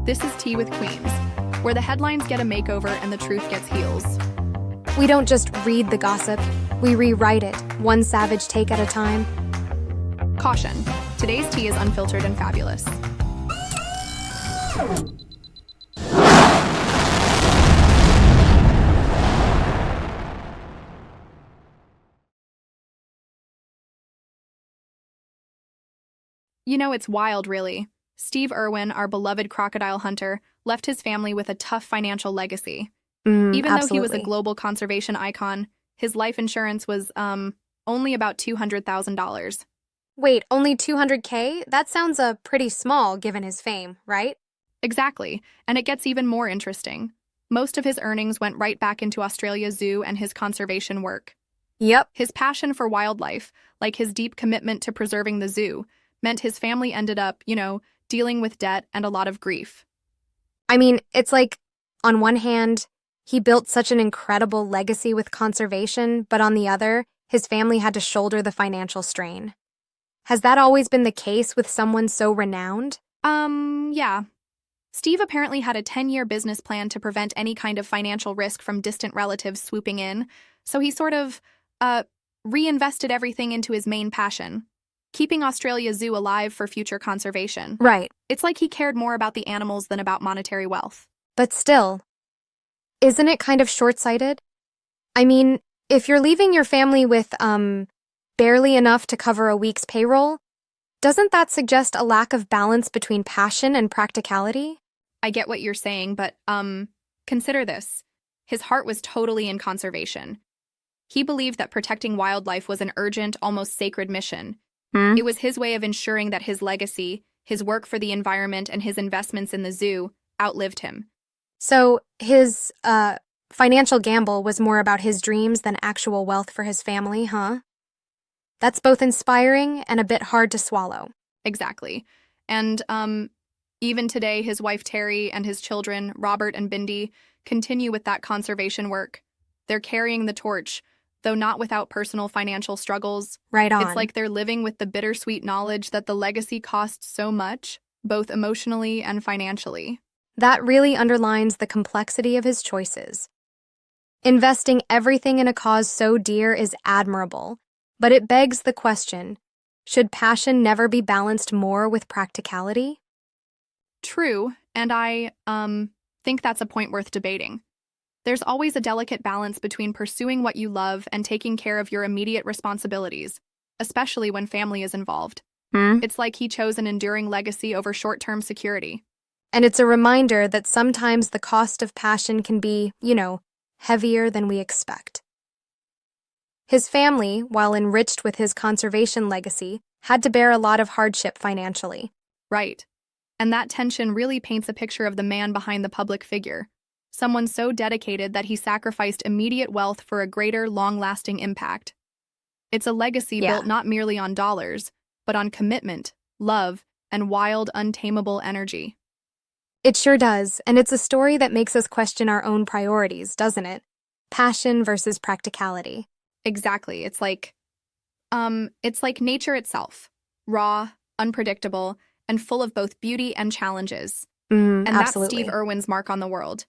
This is Tea with Queens, where the headlines get a makeover and the truth gets heels. We don't just read the gossip, we rewrite it, one savage take at a time. Caution, today's tea is unfiltered and fabulous. You know, it's wild, really. Steve Irwin, our beloved crocodile hunter, left his family with a tough financial legacy. Even though he was a global conservation icon, his life insurance was, only about $200,000. Wait, only 200K? That sounds pretty small given his fame, right? Exactly, and it gets even more interesting. Most of his earnings went right back into Australia Zoo and his conservation work. Yep. His passion for wildlife, like his deep commitment to preserving the zoo, meant his family ended up, dealing with debt and a lot of grief. I mean, it's like, on one hand, he built such an incredible legacy with conservation, but on the other, his family had to shoulder the financial strain. Has that always been the case with someone so renowned? Yeah. Steve apparently had a 10-year business plan to prevent any kind of financial risk from distant relatives swooping in, so he sort of, reinvested everything into his main passion, keeping Australia Zoo alive for future conservation. Right. It's like he cared more about the animals than about monetary wealth. But still, isn't it kind of short-sighted? I mean, if you're leaving your family with, barely enough to cover a week's payroll, doesn't that suggest a lack of balance between passion and practicality? I get what you're saying, but, consider this. His heart was totally in conservation. He believed that protecting wildlife was an urgent, almost sacred mission. It was his way of ensuring that his legacy, his work for the environment, and his investments in the zoo outlived him. So his, financial gamble was more about his dreams than actual wealth for his family, huh? That's both inspiring and a bit hard to swallow. Exactly. And, even today, his wife Terri and his children, Robert and Bindi, continue with that conservation work. They're carrying the torch, though not without personal financial struggles. Right on. It's like they're living with the bittersweet knowledge that the legacy costs so much, both emotionally and financially. That really underlines the complexity of his choices. Investing everything in a cause so dear is admirable, but it begs the question, should passion never be balanced more with practicality? True, and I, think that's a point worth debating. There's always a delicate balance between pursuing what you love and taking care of your immediate responsibilities, especially when family is involved. It's like he chose an enduring legacy over short-term security. And it's a reminder that sometimes the cost of passion can be, heavier than we expect. His family, while enriched with his conservation legacy, had to bear a lot of hardship financially. Right. And that tension really paints a picture of the man behind the public figure. Someone so dedicated that he sacrificed immediate wealth for a greater, long-lasting impact. It's a legacy built not merely on dollars, but on commitment, love, and wild, untamable energy. It sure does, and it's a story that makes us question our own priorities, doesn't it? Passion versus practicality. Exactly. It's like nature itself. Raw, unpredictable, and full of both beauty and challenges. And Absolutely. that's Steve Irwin's mark on the world.